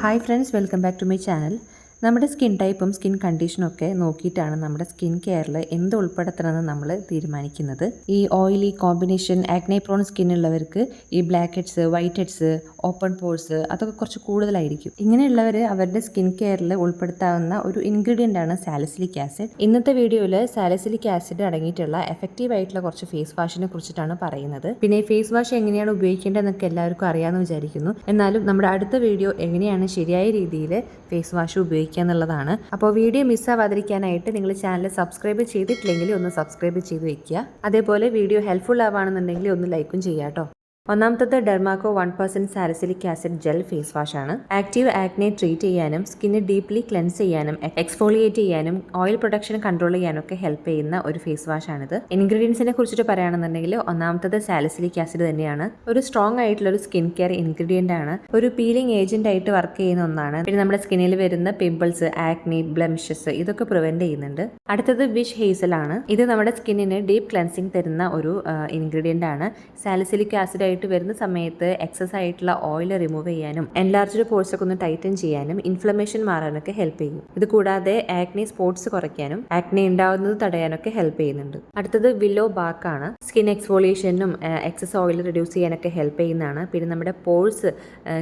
Hi friends, welcome back to my channel. നമ്മുടെ skin ടൈപ്പും skin കണ്ടീഷനും ഒക്കെ നോക്കിയിട്ടാണ് നമ്മുടെ സ്കിൻ കെയറിൽ എന്ത് ഉൾപ്പെടുത്തണമെന്ന് നമ്മൾ തീരുമാനിക്കുന്നത്. ഈ oily combination acne prone skin ഉള്ളവർക്ക് ഈ blackheads, whiteheads, open pores അതൊക്കെ കുറച്ച് കൂടുതലായിരിക്കും. ഇങ്ങനെയുള്ളവർ അവരുടെ സ്കിൻ കെയറിൽ ഉൾപ്പെടുത്താവുന്ന ഒരു ഇൻഗ്രീഡിയൻ്റ് ആണ് സാലിസിലിക് ആസിഡ്. ഇന്നത്തെ വീഡിയോയിൽ സാലിസിലിക് ആസിഡ് അടങ്ങിയിട്ടുള്ള എഫക്റ്റീവ് ആയിട്ടുള്ള കുറച്ച് ഫേസ് വാഷിനെ കുറിച്ചിട്ടാണ് പറയുന്നത്. പിന്നെ ഈ ഫേസ് വാഷ് എങ്ങനെയാണ് ഉപയോഗിക്കേണ്ടതെന്നൊക്കെ എല്ലാവർക്കും അറിയാമെന്ന് വിചാരിക്കുന്നു. എന്നാലും നമ്മുടെ അടുത്ത വീഡിയോ എങ്ങനെയാണ് ശരിയായ രീതിയിൽ ഫേസ് വാഷ് ഉപയോഗിക്കുക എന്നുള്ളതാണ്. അപ്പോൾ വീഡിയോ മിസ്സാവാതിരിക്കാനായിട്ട് നിങ്ങൾ ചാനൽ സബ്സ്ക്രൈബ് ചെയ്തിട്ടില്ലെങ്കിൽ ഒന്ന് സബ്സ്ക്രൈബ് ചെയ്ത് വെക്കുക. അതേപോലെ വീഡിയോ ഹെൽപ്ഫുൾ ആവുകയാണെന്നുണ്ടെങ്കിൽ ഒന്ന് ലൈക്കും ചെയ്യാം കേട്ടോ. ഒന്നാമത്തത് Dermaco 1% salicylic acid gel face wash ആണ്. ആക്റ്റീവ് ആക്നെ ട്രീറ്റ് ചെയ്യാനും സ്കിന്ന് ഡീപ്ലി ക്ലെൻസ് ചെയ്യാനും എക്സ്ഫോളിയേറ്റ് ചെയ്യാനും ഓയിൽ പ്രൊഡക്ഷൻ കൺട്രോൾ ചെയ്യാനും ഒക്കെ ഹെൽപ്പ് ചെയ്യുന്ന ഒരു ഫേസ് വാഷ് ആണിത്. ഇൻഗ്രീഡിയൻസിനെ കുറിച്ചിട്ട് പറയുകയാണെന്നുണ്ടെങ്കിൽ ഒന്നാമത്തത് സാലിസിലിക് ആസിഡ് തന്നെയാണ്. ഒരു സ്ട്രോങ് ആയിട്ടുള്ള ഒരു സ്കിൻ കെയർ ഇൻഗ്രീഡിയൻ്റ് ആണ്. ഒരു പീലിംഗ് ഏജന്റ് ആയിട്ട് വർക്ക് ചെയ്യുന്ന ഒന്നാണ്. പിന്നെ നമ്മുടെ സ്കിന്നിൽ വരുന്ന പിമ്പിൾസ്, ആക്നെ, ബ്ലെമിഷസ് ഇതൊക്കെ പ്രിവെന്റ് ചെയ്യുന്നുണ്ട്. അടുത്തത് വിഷ് ഹേസൽ ആണ്. ഇത് നമ്മുടെ സ്കിന്നിന് ഡീപ്പ് ക്ലെൻസിങ് തരുന്ന ഒരു ഇൻഗ്രീഡിയൻ്റ് ആണ്. സാലിസിലിക് ആസിഡ് ആയിട്ട് വരുന്ന സമയത്ത് എക്സസ് ആയിട്ടുള്ള ഓയിൽ റിമൂവ് ചെയ്യാനും എൻലാർജ്ഡ് പോർസ് ഒക്കെ ഒന്ന് ടൈറ്റൻ ചെയ്യാനും ഇൻഫ്ലമേഷൻ മാറാനൊക്കെ ഹെൽപ്പ് ചെയ്യും. ഇത് കൂടാതെ ആക്നെ സ്പോട്സ് കുറയ്ക്കാനും ആക്നെ ഉണ്ടാവുന്നത് തടയാനൊക്കെ ഹെൽപ്പ് ചെയ്യുന്നുണ്ട്. അടുത്തത് വില്ലോ ബാർക്ക് ആണ്. സ്കിൻ എക്സ്ഫോളിയേഷനും എക്സസ് ഓയിൽ റിഡ്യൂസ് ചെയ്യാനൊക്കെ ഹെൽപ്പ് ചെയ്യുന്നതാണ്. പിന്നെ നമ്മുടെ പോഴ്സ്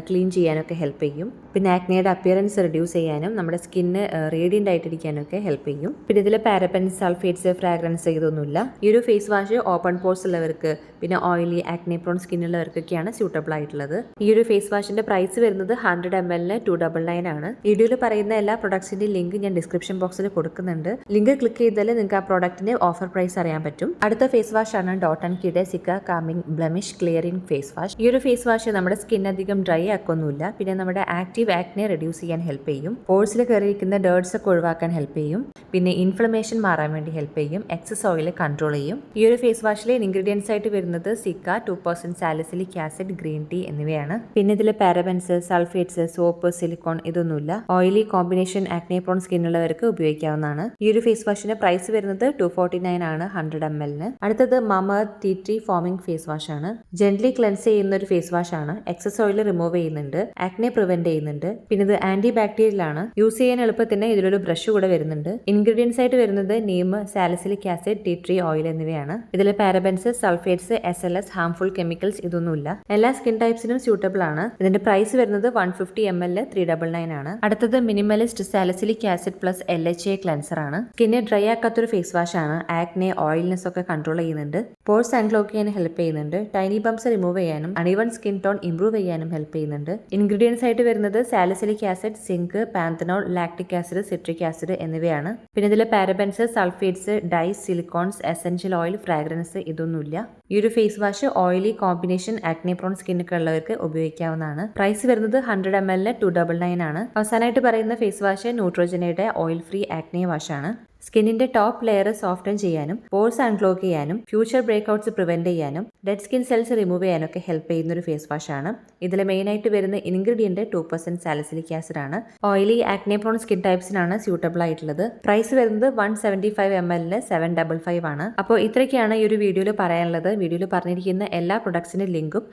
ക്ലീൻ ചെയ്യാനൊക്കെ ഹെൽപ്പ് ചെയ്യും. പിന്നെ ആക്നയുടെ അപ്പിയറൻസ് റിഡ്യൂസ് ചെയ്യാനും നമ്മുടെ സ്കിന്ന് റേഡിയൻ്റ് ആയിട്ടിരിക്കാനൊക്കെ ഹെൽപ്പ് ചെയ്യും. പിന്നെ ഇതിൽ പാരബൻസ്, സൾഫേറ്റ്സ്, ഫ്രാഗ്രൻസ് ഇതൊന്നുമില്ല. ഈ ഒരു ഫേസ് വാഷ് ഓപ്പൺ പോർസ് ഉള്ളവർക്ക്, പിന്നെ ഓയിലി ആക്നെ പ്രോൺ സ്കിന്നുള്ളവർക്കൊക്കെയാണ് സ്യൂട്ടബിൾ ആയിട്ടുള്ളത്. ഈ ഒരു ഫേസ് വാഷിന്റെ പ്രൈസ് വരുന്നത് 100 ml $299 ആണ്. വീഡിയോയിൽ പറയുന്ന എല്ലാ പ്രൊഡക്ട്സിന്റെ ലിങ്ക് ഞാൻ ഡിസ്ക്രിപ്ഷൻ ബോക്സിൽ കൊടുക്കുന്നുണ്ട്. ലിങ്ക് ക്ലിക്ക് ചെയ്താൽ നിങ്ങൾക്ക് ആ പ്രൊഡക്റ്റിന്റെ ഓഫർ പ്രൈസ് അറിയാൻ പറ്റും. അടുത്ത ഫേസ് വാഷ് ആണ് ഡോട്ട് ആൻഡ് കിയുടെ cica calming blemish clearing face wash. ഈ ഒരു ഫേസ് വാഷ് നമ്മുടെ സ്കിൻ അധികം ഡ്രൈ ആക്കൊന്നുമില്ല. പിന്നെ നമ്മുടെ ആക്റ്റീവ് ആക്നെ റെഡ്യൂസ് ചെയ്യാൻ ഹെൽപ്പ് ചെയ്യും. പോഴ്സിൽ കയറിയിരിക്കുന്ന ഡേർട്സ് ഒക്കെ ഒഴിവാക്കാൻ ഹെൽപ്പ് ചെയ്യും. പിന്നെ ഇൻഫ്ലമേഷൻ മാറാൻ വേണ്ടി ഹെൽപ്പ് ചെയ്യും. എക്സസ് ഓയിൽ കൺട്രോൾ ചെയ്യും. ഈ ഒരു ഫേസ് വാഷിലെ ഇൻഗ്രീഡിയൻസ് ആയിട്ട് വരുന്നത് cica, 2% salicylic acid, green tea എന്നിവയാണ്. പിന്നെ ഇതിൽ പാരബൻസ്, സൾഫേറ്റ്സ്, സോപ്പ്, സിലിക്കോൺ ഇതൊന്നുമില്ല. ഓയിലി കോമ്പിനേഷൻ ആക്നെ പ്രോൺ സ്കിന്നുള്ളവർക്ക് ഉപയോഗിക്കാവുന്നതാണ്. ഈ ഒരു ഫേസ് വാഷിന്റെ പ്രൈസ് വരുന്നത് $249 ആണ് 100 ml. അടുത്തത് Mamaearth tea tree foaming face wash ആണ്. ജെന്റ്ലി ക്ലെൻസ് ചെയ്യുന്ന ഒരു ഫേസ് വാഷ് ആണ്. എക്സസ് ഓയിൽ റിമൂവ് ചെയ്യുന്നുണ്ട്, ആക്നെ പ്രിവെന്റ് ചെയ്യുന്നുണ്ട്. പിന്നെ ഇത് ആന്റി ബാക്ടീരിയൽ ആണ്. യൂസ് ചെയ്യാൻ എളുപ്പത്തിന് ഇതിലൊരു ബ്രഷ് കൂടെ വരുന്നുണ്ട്. ഇൻഗ്രീഡിയൻസ് ആയിട്ട് വരുന്നത് neem, salicylic acid, tea tree oil എന്നിവയാണ്. ഇതിൽ parabens, sulphates, SLS, harmful chemicals ഇതൊന്നുമില്ല. എല്ലാ സ്കിൻ ടൈപ്സിനും സ്യൂട്ടബിൾ ആണ്. ഇതിന്റെ പ്രൈസ് വരുന്നത് 150 ml $399 ആണ്. അടുത്തത് Minimalist salicylic acid plus LHA cleanser ആണ്. സ്കിന്നെ ഡ്രൈ ആക്കാത്തൊരു ഫേസ് വാഷ് ആണ്. ആക്നെ, ഓയിൽനെസ് ഒക്കെ കൺട്രോൾ ചെയ്യുന്നുണ്ട്. പോഴ്സ് അൺക്ലോക്ക് ചെയ്യാൻ ഹെൽപ്പ് ചെയ്യുന്നുണ്ട്. ടൈനി ബംസ് റിമൂവ് ചെയ്യാനും അൺഈവൺ സ്കിൻ ടോൺ ഇംപ്രൂവ് ചെയ്യാനും ഹെൽപ്പ് ചെയ്യുന്നുണ്ട്. ഇൻഗ്രീഡിയൻസ് ആയിട്ട് വരുന്നത് salicylic acid, zinc, panthenol, lactic acid, citric acid എന്നിവയാണ്. പിന്നെ ഇതിൽ parabens, sulphates, dyes, silicones, essential oil, fragrance ഇതൊന്നുമില്ല. ഈ ഒരു face wash oily combination acne prone സ്കിന്നൊക്കെ ഉള്ളവർക്ക് ഉപയോഗിക്കാവുന്നതാണ്. പ്രൈസ് വരുന്നത് 100 ml $299 ആണ്. അവസാനമായിട്ട് പറയുന്ന ഫേസ് വാഷ് ന്യൂട്രോജനയുടെ ഓയിൽ ഫ്രീ ആക്നെ വാഷ് ആണ്. സ്കിന്നിന്റെ ടോപ്പ് ലെയർ സോഫ്റ്റൻ ചെയ്യാനും പോഴ്സ് അൺക്ലോക്ക് ചെയ്യാനും ഫ്യൂച്ചർ ബ്രേക്ക്ഔട്ട്സ് പ്രിവെന്റ് ചെയ്യാനും ഡെഡ് സ്കിൻ സെൽസ് റിമൂവ് ചെയ്യാനൊക്കെ ഹെൽപ്പ് ചെയ്യുന്ന ഒരു ഫേസ് വാഷ് ആണ്. ഇതിൽ മെയിൻ ആയിട്ട് വരുന്ന ഇൻഗ്രീഡിയന്റ് 2% സാലിസിലിക് ആസിഡ് ആണ്. ഓയിലി ആക്നെ പ്രോൺ സ്കിൻ ടൈപ്സിനാണ് സ്യൂട്ടബിൾ ആയിട്ടുള്ളത്. പ്രൈസ് വരുന്നത് 175 ml $755 ആണ്. അപ്പോൾ ഇത്രയൊക്കെയാണ് ഈ ഒരു വീഡിയോയിൽ പറയാനുള്ളത്. വീഡിയോയിൽ പറഞ്ഞിരിക്കുന്ന എല്ലാ പ്രൊഡക്ട്സിന്റെ ലിങ്കും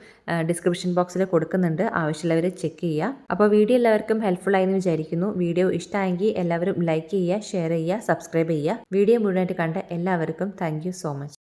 ഡിസ്ക്രിപ്ഷൻ ബോക്സിൽ കൊടുക്കുന്നുണ്ട്. ആവശ്യമുള്ളവർ ചെക്ക് ചെയ്യുക. അപ്പോൾ വീഡിയോ എല്ലാവർക്കും ഹെൽപ്ഫുൾ ആയെന്ന് വിചാരിക്കുന്നു. വീഡിയോ ഇഷ്ടമായെങ്കിൽ എല്ലാവരും ലൈക്ക് ചെയ്യുക, ഷെയർ ചെയ്യുക, സബ്സ്ക്രൈബ് ചെയ്യുക. വീഡിയോ മുഴുവനായിട്ട് കണ്ട എല്ലാവർക്കും താങ്ക് യു സോ മച്ച്.